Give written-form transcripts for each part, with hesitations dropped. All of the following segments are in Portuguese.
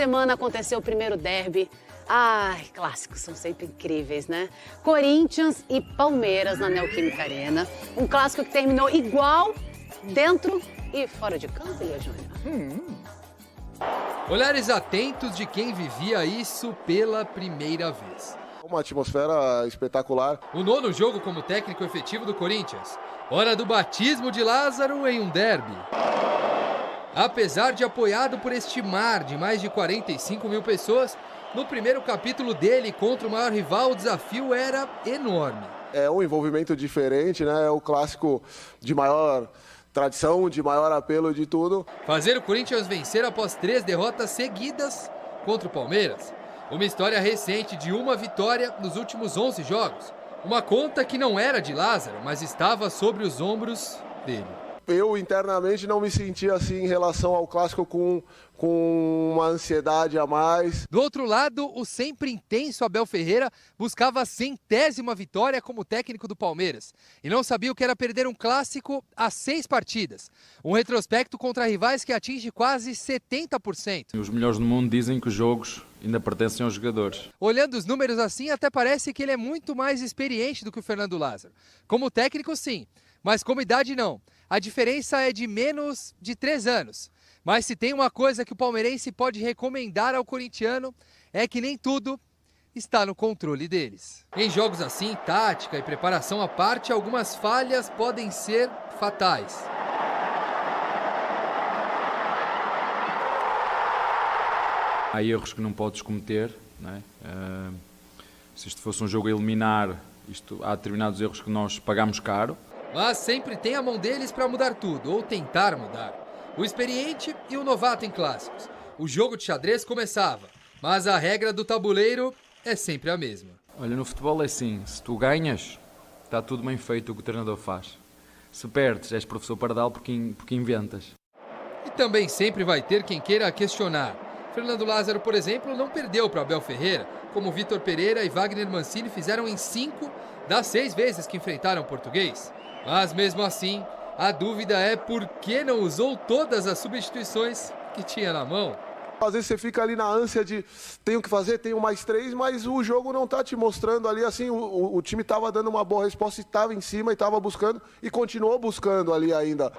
semana aconteceu o primeiro derby. Ai, clássicos são sempre incríveis, né? Corinthians e Palmeiras na Neoquímica Arena. Um clássico que terminou igual dentro e fora de campo, Lia Júnior. Olhares atentos de quem vivia isso pela primeira vez. Uma atmosfera espetacular. O nono jogo como técnico efetivo do Corinthians. Hora do batismo de Lázaro em um derby. Apesar de apoiado por este mar de mais de 45 mil pessoas, no primeiro capítulo dele contra o maior rival, o desafio era enorme. É um envolvimento diferente, né? É o clássico de maior tradição, de maior apelo de tudo. Fazer o Corinthians vencer após 3 derrotas seguidas contra o Palmeiras. Uma história recente de uma vitória nos últimos 11 jogos. Uma conta que não era de Lázaro, mas estava sobre os ombros dele. Eu internamente não me senti assim em relação ao clássico com uma ansiedade a mais. Do outro lado, o sempre intenso Abel Ferreira buscava a 100ª vitória como técnico do Palmeiras. E não sabia o que era perder um clássico a 6 partidas. Um retrospecto contra rivais que atinge quase 70%. Os melhores do mundo dizem que os jogos ainda pertencem aos jogadores. Olhando os números assim, até parece que ele é muito mais experiente do que o Fernando Lázaro. Como técnico, sim, mas como idade, não. A diferença é de menos de 3 anos. Mas se tem uma coisa que o palmeirense pode recomendar ao corintiano, é que nem tudo está no controle deles. Em jogos assim, tática e preparação à parte, algumas falhas podem ser fatais. Há erros que não podes cometer, não é? Se isto fosse um jogo a eliminar, há determinados erros que nós pagamos caro. Mas sempre tem a mão deles para mudar tudo, ou tentar mudar. O experiente e o novato em clássicos. O jogo de xadrez começava, mas a regra do tabuleiro é sempre a mesma. Olha, no futebol é assim, se tu ganhas, está tudo bem feito o que o treinador faz. Se perdes, és professor Pardal porque inventas. E também sempre vai ter quem queira questionar. Fernando Lázaro, por exemplo, não perdeu para Abel Ferreira, como Vitor Pereira e Wagner Mancini fizeram em 5 das 6 vezes que enfrentaram o português. Mas mesmo assim, a dúvida é por que não usou todas as substituições que tinha na mão. Às vezes você fica ali na ânsia de tenho que fazer, tenho mais 3, mas o jogo não está te mostrando ali assim, o time estava dando uma boa resposta, estava em cima e estava buscando e continuou buscando ali ainda.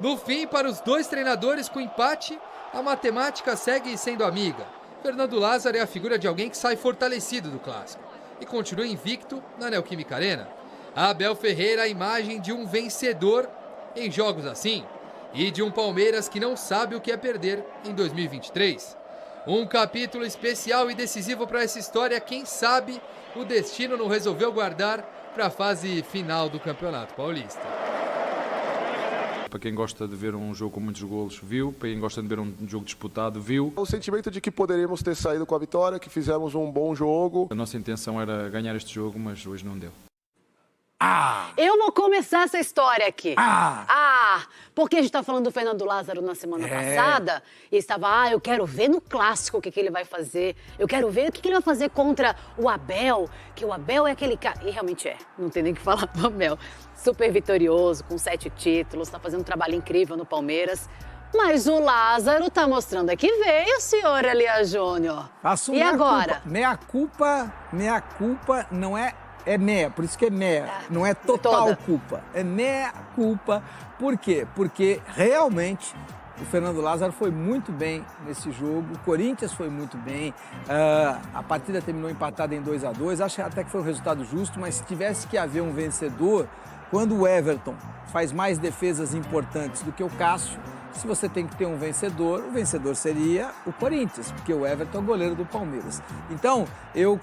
No fim, para os 2 treinadores com empate, a matemática segue sendo amiga. Fernando Lázaro é a figura de alguém que sai fortalecido do clássico e continua invicto na Neoquímica Arena. Abel Ferreira, a imagem de um vencedor em jogos assim e de um Palmeiras que não sabe o que é perder em 2023. Um capítulo especial e decisivo para essa história. Quem sabe o destino não resolveu guardar para a fase final do Campeonato Paulista. Para quem gosta de ver um jogo com muitos golos, viu. Para quem gosta de ver um jogo disputado, viu. O sentimento de que poderíamos ter saído com a vitória, que fizemos um bom jogo. A nossa intenção era ganhar este jogo, mas hoje não deu. Eu vou começar essa história aqui. Porque a gente tá falando do Fernando Lázaro na semana passada e estava, eu quero ver no clássico o que ele vai fazer. Eu quero ver o que ele vai fazer contra o Abel, que o Abel é aquele cara... E realmente é, não tem nem o que falar do Abel. Super vitorioso, com 7 títulos, tá fazendo um trabalho incrível no Palmeiras. Mas o Lázaro tá mostrando que veio, senhor Elia Júnior. E agora? Meia culpa não é... É meia, por isso que é meia, não é total culpa, é meia culpa. Por quê? Porque realmente o Fernando Lázaro foi muito bem nesse jogo, o Corinthians foi muito bem, a partida terminou empatada em 2-2, acho até que foi um resultado justo, mas se tivesse que haver um vencedor, quando o Everton faz mais defesas importantes do que o Cássio, se você tem que ter um vencedor, o vencedor seria o Corinthians, porque o Everton é o goleiro do Palmeiras. Então, eu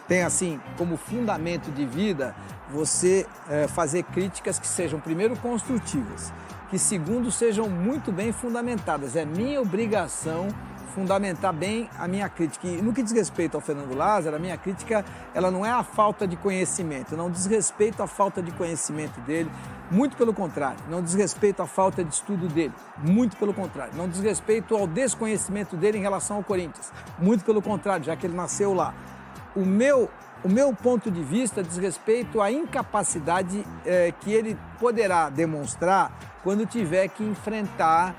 tenho assim como fundamento de vida você fazer críticas que sejam, primeiro, construtivas, que, segundo, sejam muito bem fundamentadas. É minha obrigação fundamentar bem a minha crítica. E no que diz respeito ao Fernando Lázaro, a minha crítica ela não é a falta de conhecimento, não diz respeito à falta de conhecimento dele, muito pelo contrário, não diz respeito à falta de estudo dele, muito pelo contrário, não diz respeito ao desconhecimento dele em relação ao Corinthians, muito pelo contrário, já que ele nasceu lá. O meu ponto de vista diz respeito à incapacidade que ele poderá demonstrar quando tiver que enfrentar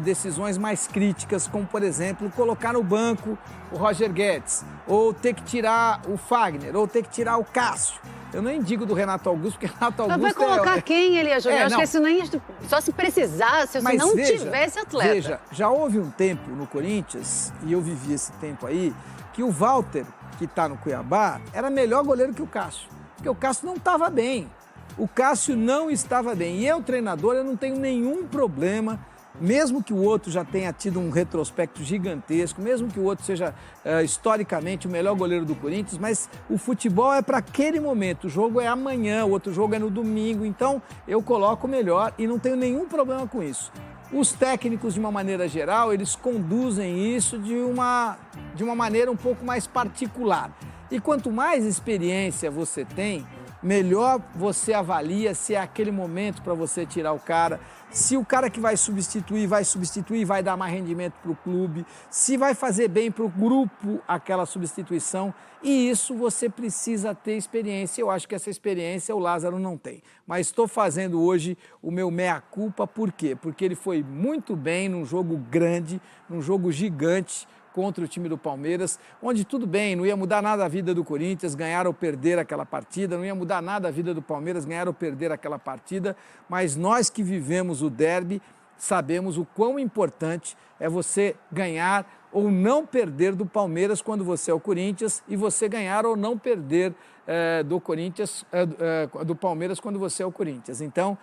decisões mais críticas, como, por exemplo, colocar no banco o Roger Guedes, ou ter que tirar o Fagner, ou ter que tirar o Cássio. Eu nem digo do Renato Augusto, porque Renato Augusto... Mas vai colocar quem ele ia jogar? Eu acho que isso nem... Só se precisasse, se não tivesse atleta. Veja, já houve um tempo no Corinthians, e eu vivi esse tempo aí, que o Walter, que está no Cuiabá, era melhor goleiro que o Cássio. Porque o Cássio não estava bem. O Cássio não estava bem. E eu, treinador, eu não tenho nenhum problema, mesmo que o outro já tenha tido um retrospecto gigantesco, mesmo que o outro seja historicamente o melhor goleiro do Corinthians, mas o futebol é para aquele momento, o jogo é amanhã, o outro jogo é no domingo, então eu coloco o melhor e não tenho nenhum problema com isso. Os técnicos, de uma maneira geral, eles conduzem isso de uma maneira um pouco mais particular. E quanto mais experiência você tem, melhor você avalia se é aquele momento para você tirar o cara, se o cara que vai substituir, vai dar mais rendimento para o clube, se vai fazer bem para o grupo aquela substituição. E isso você precisa ter experiência. Eu acho que essa experiência o Lázaro não tem. Mas estou fazendo hoje o meu mea-culpa, por quê? Porque ele foi muito bem num jogo grande, num jogo gigante, contra o time do Palmeiras, onde tudo bem, não ia mudar nada a vida do Corinthians, ganhar ou perder aquela partida, não ia mudar nada a vida do Palmeiras, ganhar ou perder aquela partida, mas nós que vivemos o derby sabemos o quão importante é você ganhar ou não perder do Palmeiras quando você é o Corinthians e você ganhar ou não perder do Corinthians, do Palmeiras quando você é o Corinthians. Então,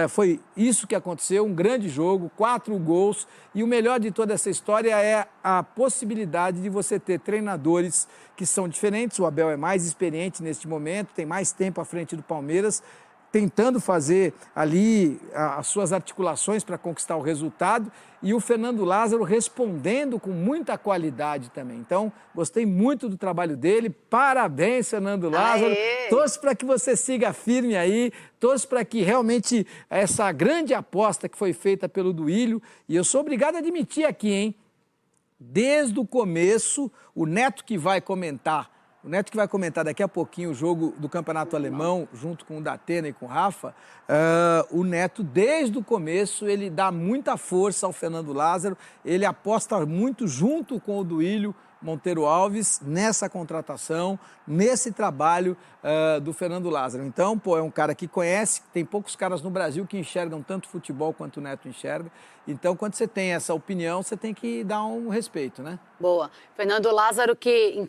foi isso que aconteceu, um grande jogo, 4 gols, e o melhor de toda essa história é a possibilidade de você ter treinadores que são diferentes. O Abel é mais experiente neste momento, tem mais tempo à frente do Palmeiras, tentando fazer ali as suas articulações para conquistar o resultado, e o Fernando Lázaro respondendo com muita qualidade também. Então, gostei muito do trabalho dele, parabéns, Fernando Lázaro, torço para que você siga firme aí, torço para que realmente essa grande aposta que foi feita pelo Duílio, e eu sou obrigado a admitir aqui, hein, desde o começo, o Neto que vai comentar daqui a pouquinho o jogo do Campeonato Alemão, junto com o Datena e com o Rafa. O Neto, desde o começo, ele dá muita força ao Fernando Lázaro, ele aposta muito junto com o Duílio Monteiro Alves nessa contratação, nesse trabalho do Fernando Lázaro. Então, é um cara que conhece, tem poucos caras no Brasil que enxergam tanto futebol quanto o Neto enxerga. Então, quando você tem essa opinião, você tem que dar um respeito, né? Boa. Fernando Lázaro que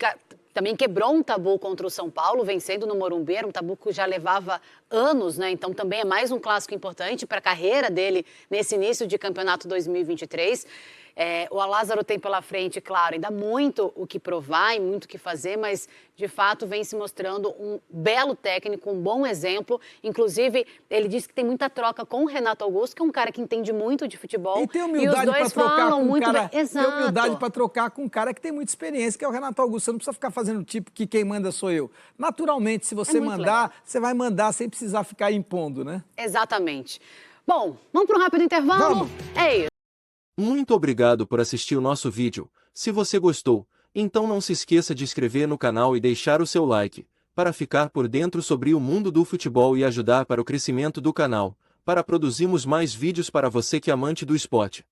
também quebrou um tabu contra o São Paulo, vencendo no Morumbi, era um tabu que já levava anos, né? Então também é mais um clássico importante para a carreira dele nesse início de campeonato 2023. O Lázaro tem pela frente, claro, ainda muito o que provar e muito o que fazer, mas de fato vem se mostrando um belo técnico, um bom exemplo. Inclusive, ele disse que tem muita troca com o Renato Augusto, que é um cara que entende muito de futebol. E tem humildade para trocar com um cara. Exato. Tem humildade para trocar com um cara que tem muita experiência, que é o Renato Augusto. Você não precisa ficar fazendo tipo que quem manda sou eu. Naturalmente, se você mandar, você vai mandar sem precisar ficar impondo, né? Exatamente. Bom, vamos para um rápido intervalo? Vamos. É isso. Muito obrigado por assistir o nosso vídeo. Se você gostou, então não se esqueça de inscrever no canal e deixar o seu like, para ficar por dentro sobre o mundo do futebol e ajudar para o crescimento do canal, para produzirmos mais vídeos para você que é amante do esporte.